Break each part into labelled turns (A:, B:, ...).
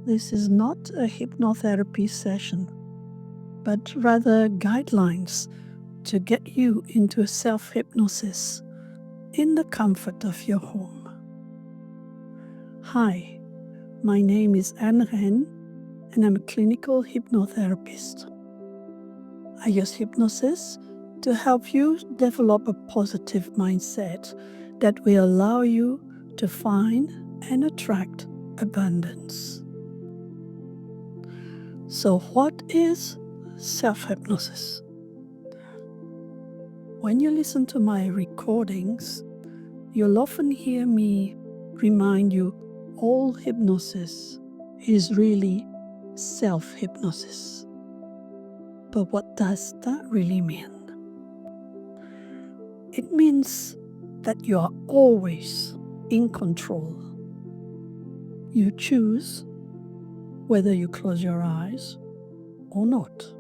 A: This is not a hypnotherapy session, but rather guidelines to get you into a self-hypnosis in the comfort of your home. Hi, my name is Anne Ren, and I'm a clinical hypnotherapist. I use hypnosis to help you develop a positive mindset that will allow you to find and attract abundance. So what is self-hypnosis? When you listen to my recordings, you'll often hear me remind you all hypnosis is really self-hypnosis. But what does that really mean? It means that you are always in control. You choose whether you close your eyes or not.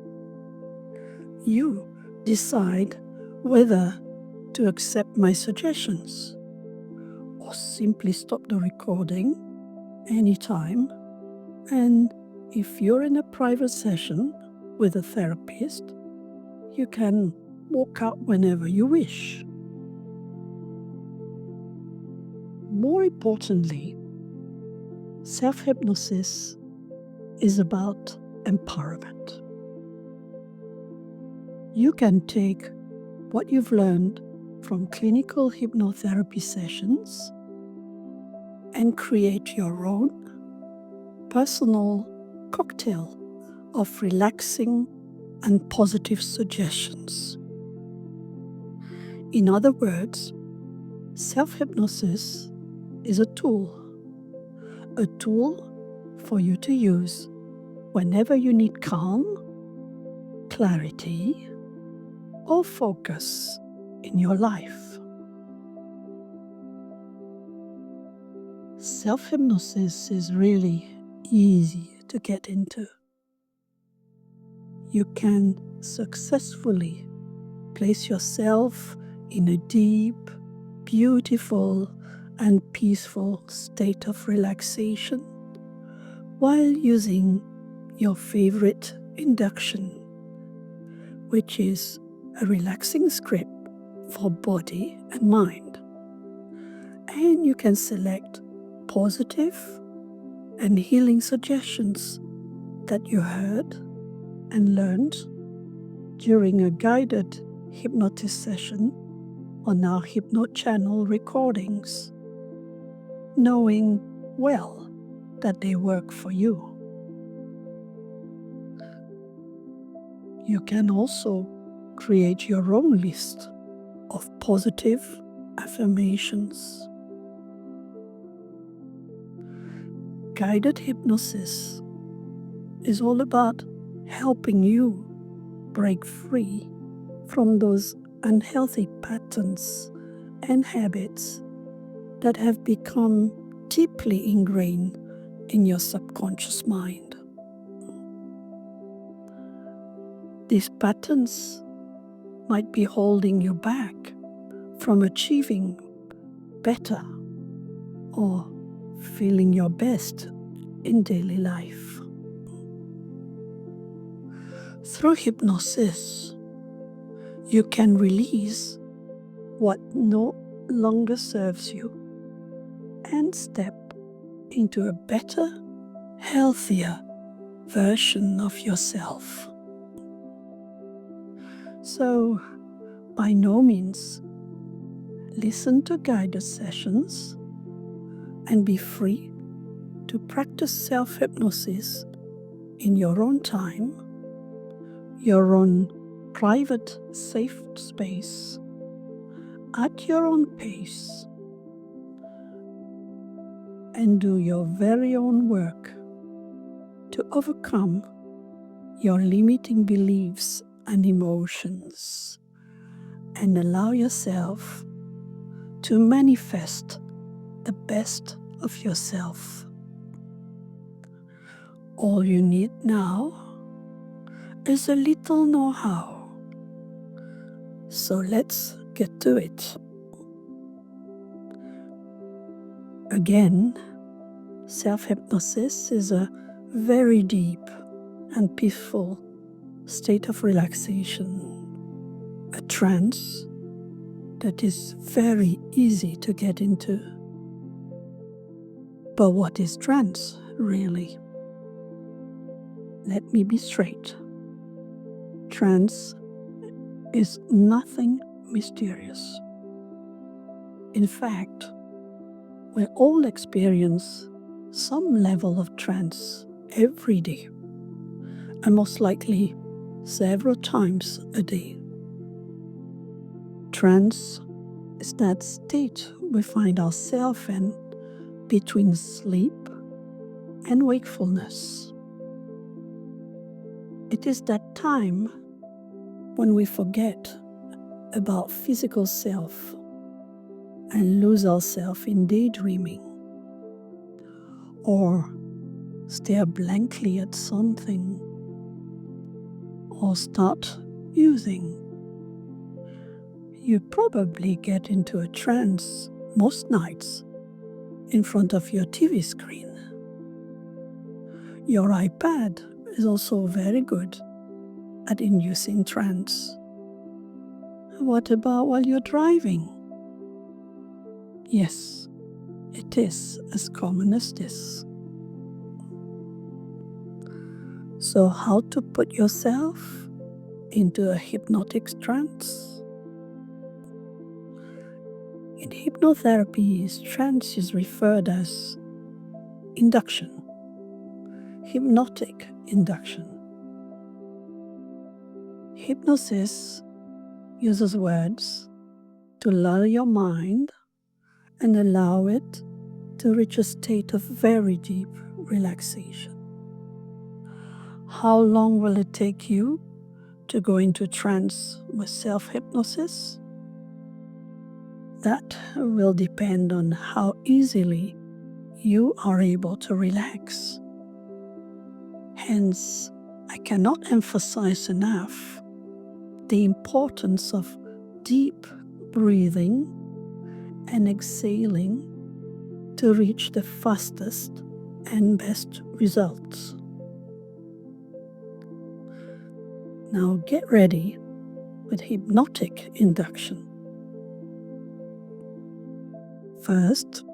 A: You decide whether to accept my suggestions or simply stop the recording anytime. And if you're in a private session with a therapist, you can walk out whenever you wish. More importantly, self-hypnosis is about empowerment. You can take what you've learned from clinical hypnotherapy sessions and create your own personal cocktail of relaxing and positive suggestions. In other words, self-hypnosis is a tool for you to use whenever you need calm, clarity, or focus in your life. Self-hypnosis is really easy to get into. You can successfully place yourself in a deep, beautiful, and peaceful state of relaxation while using your favorite induction, which is a relaxing script for body and mind. And you can select positive and healing suggestions that you heard and learned during a guided hypnosis session on our Hypno channel recordings, knowing well that they work for you. You can also create your own list of positive affirmations. Guided hypnosis is all about helping you break free from those unhealthy patterns and habits that have become deeply ingrained in your subconscious mind. These patterns might be holding you back from achieving better or feeling your best in daily life. Through hypnosis, you can release what no longer serves you and step into a better, healthier version of yourself. So, by no means, listen to guided sessions and be free to practice self-hypnosis in your own time, your own private, safe space, at your own pace, and do your very own work to overcome your limiting beliefs and emotions and allow yourself to manifest the best of yourself. All you need now is a little know-how. So let's get to it. Again, self-hypnosis is a very deep and peaceful state of relaxation, a trance that is very easy to get into. But what is trance, really? Let me be straight. Trance is nothing mysterious. In fact, we all experience some level of trance every day, and most likely several times a day. Trance is that state we find ourselves in between sleep and wakefulness. It is that time when we forget about physical self and lose ourselves in daydreaming, or stare blankly at something, or start musing. You probably get into a trance most nights in front of your TV screen. Your iPad is also very good at inducing trance. What about while you're driving? Yes, it is as common as this. So how to put yourself into a hypnotic trance? In hypnotherapy, trance is referred as induction, hypnotic induction. Hypnosis uses words to lull your mind and allow it to reach a state of very deep relaxation. How long will it take you to go into trance with self-hypnosis? That will depend on how easily you are able to relax. Hence, I cannot emphasize enough the importance of deep breathing and exhaling to reach the fastest and best results. Now get ready with hypnotic induction. First,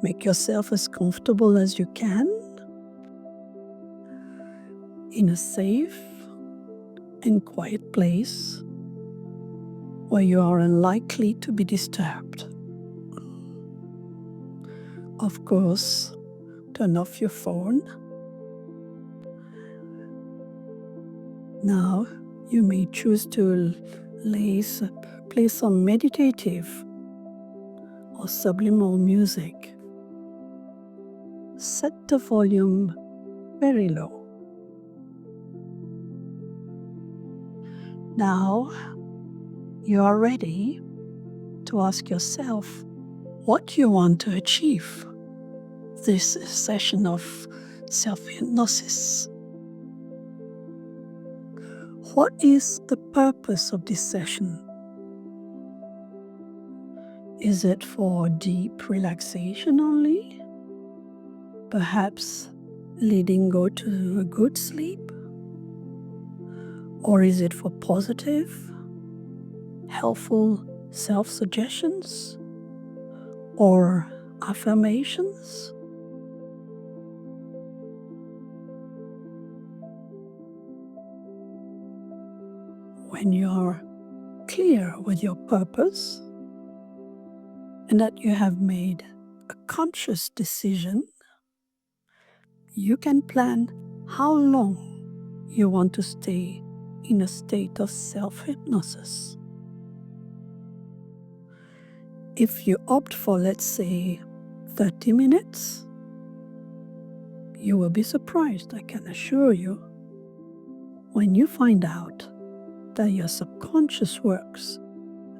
A: make yourself as comfortable as you can in a safe and quiet place where you are unlikely to be disturbed. Of course, turn off your phone. Now, you may choose to play some meditative or subliminal music. Set the volume very low. Now, you are ready to ask yourself what you want to achieve this session of self-hypnosis. What is the purpose of this session? Is it for deep relaxation only? Perhaps leading you to a good sleep? Or is it for positive, helpful self-suggestions or affirmations? When you're clear with your purpose and that you have made a conscious decision, you can plan how long you want to stay in a state of self-hypnosis. If you opt for, let's say, 30 minutes, you will be surprised, I can assure you, when you find out that your subconscious works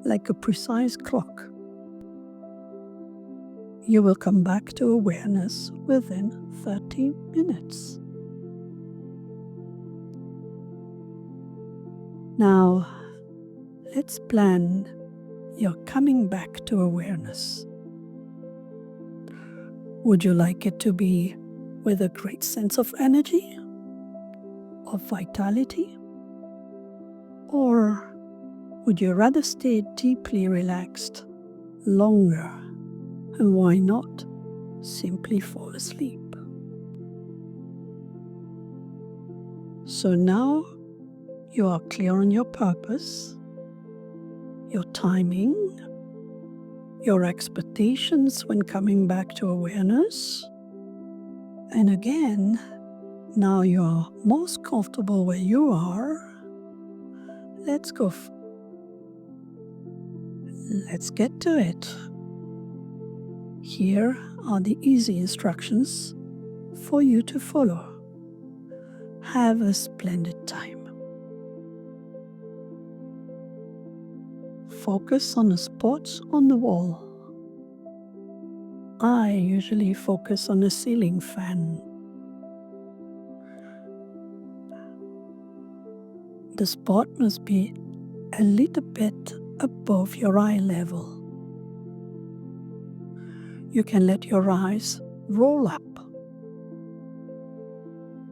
A: like a precise clock. You will come back to awareness within 30 minutes. Now, let's plan your coming back to awareness. Would you like it to be with a great sense of energy, of vitality? Or would you rather stay deeply relaxed longer? And why not simply fall asleep? So now you are clear on your purpose, your timing, your expectations when coming back to awareness. And again, now you are most comfortable where you are. Let's go. Let's get to it. Here are the easy instructions for you to follow. Have a splendid time. Focus on the spots on the wall. I usually focus on the ceiling fan. The spot must be a little bit above your eye level. You can let your eyes roll up.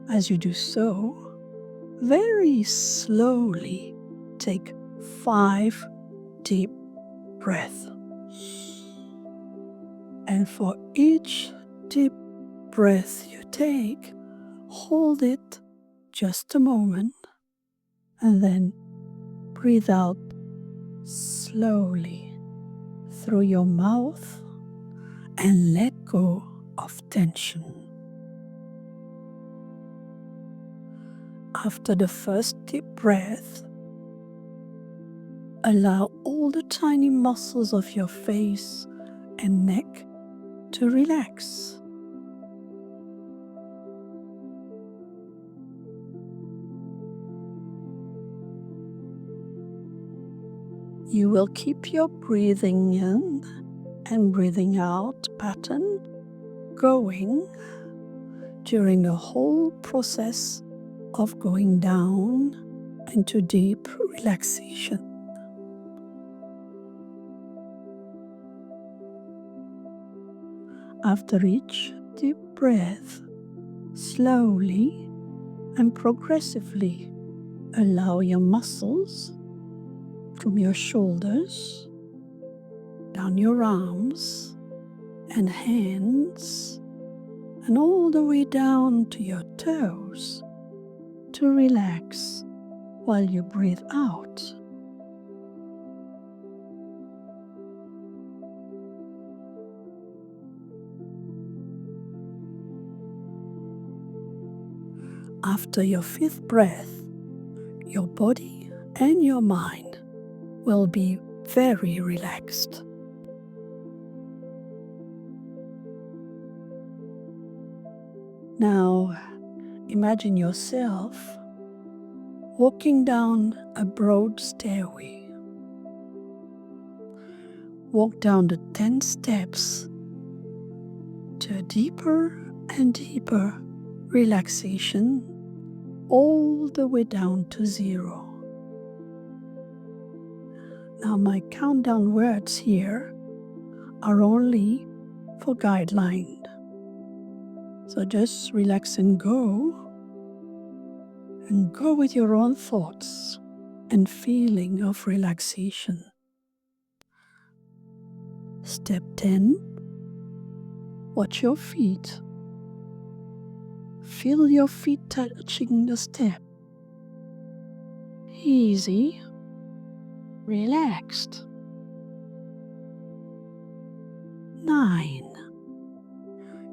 A: As you do so, very slowly take 5 deep breaths. And for each deep breath you take, hold it just a moment and then breathe out slowly through your mouth and let go of tension. After the first deep breath, allow all the tiny muscles of your face and neck to relax. You will keep your breathing in and breathing out pattern going during the whole process of going down into deep relaxation. After each deep breath, slowly and progressively allow your muscles from your shoulders, down your arms and hands, and all the way down to your toes to relax while you breathe out. After your 5th breath, your body and your mind will be very relaxed. Now, imagine yourself walking down a broad stairway. Walk down the 10 steps to a deeper and deeper relaxation all the way down to 0. Now my countdown words here are only for guideline. So just relax and go with your own thoughts and feeling of relaxation. Step 10, watch your feet. Feel your feet touching the step. Easy, relaxed. 9.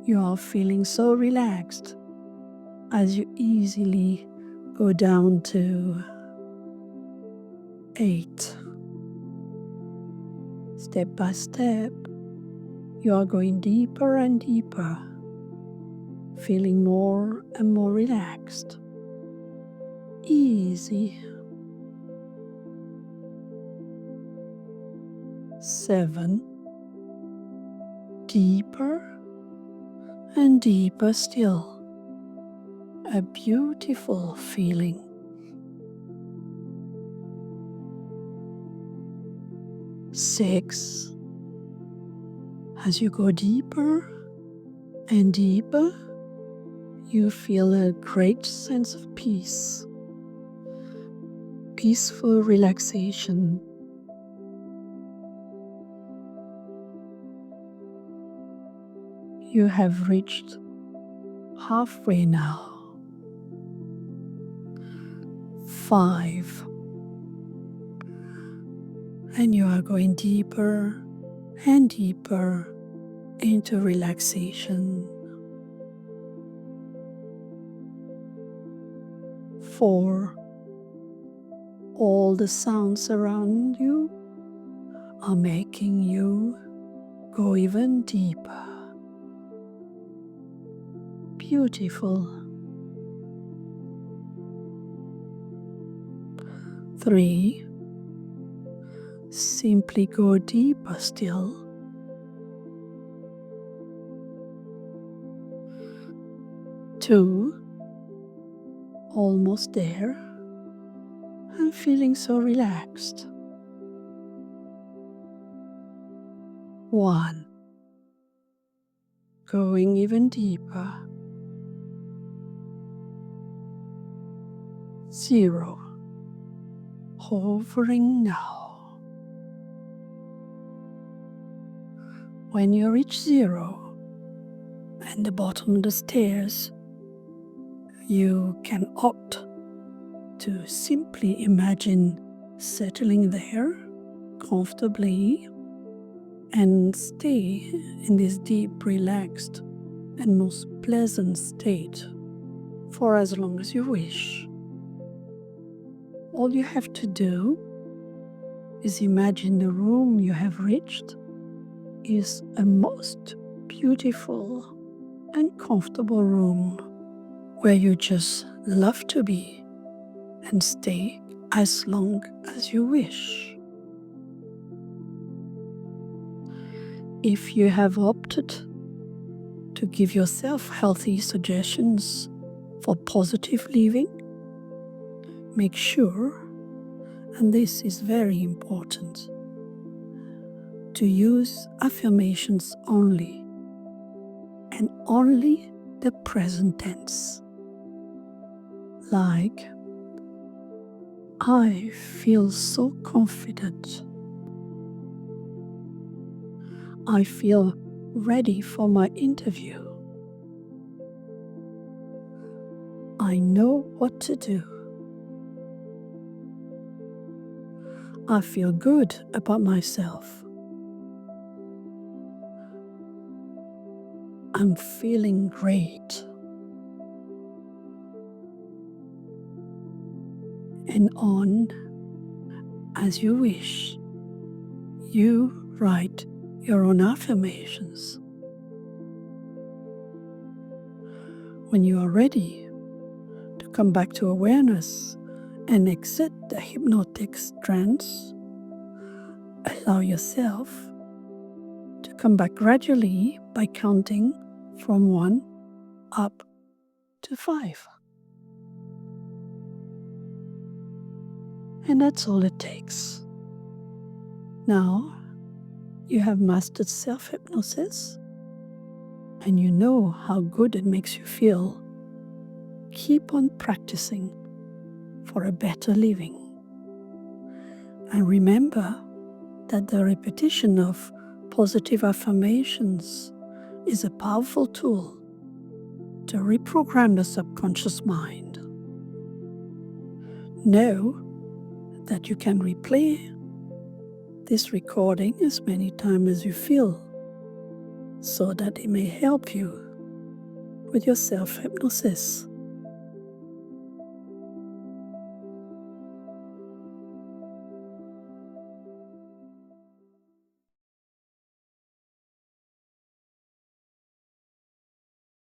A: You are feeling so relaxed as you easily go down to 8. Step by step, you are going deeper and deeper, feeling more and more relaxed. Easy. 7. Deeper and deeper still. A beautiful feeling. 6. As you go deeper and deeper, you feel a great sense of peace, peaceful relaxation. You have reached halfway now. 5. And you are going deeper and deeper into relaxation. 4. All the sounds around you are making you go even deeper. Beautiful. 3. Simply go deeper still. 2. Almost there. I'm feeling so relaxed. 1. Going even deeper. 0. Hovering now. When you reach 0 and the bottom of the stairs, you can opt to simply imagine settling there comfortably and stay in this deep, relaxed, and most pleasant state for as long as you wish. All you have to do is imagine the room you have reached is a most beautiful and comfortable room where you just love to be and stay as long as you wish. If you have opted to give yourself healthy suggestions for positive living, make sure, and this is very important, to use affirmations only, and only the present tense. Like, I feel so confident. I feel ready for my interview. I know what to do. I feel good about myself. I'm feeling great. And on as you wish, you write your own affirmations. When you are ready to come back to awareness and exit the hypnotic trance, allow yourself to come back gradually by counting from 1 up to 5. And that's all it takes. Now, you have mastered self-hypnosis, and you know how good it makes you feel. Keep on practicing for a better living. And remember that the repetition of positive affirmations is a powerful tool to reprogram the subconscious mind. Know that you can replay this recording as many times as you feel, so that it may help you with your self-hypnosis.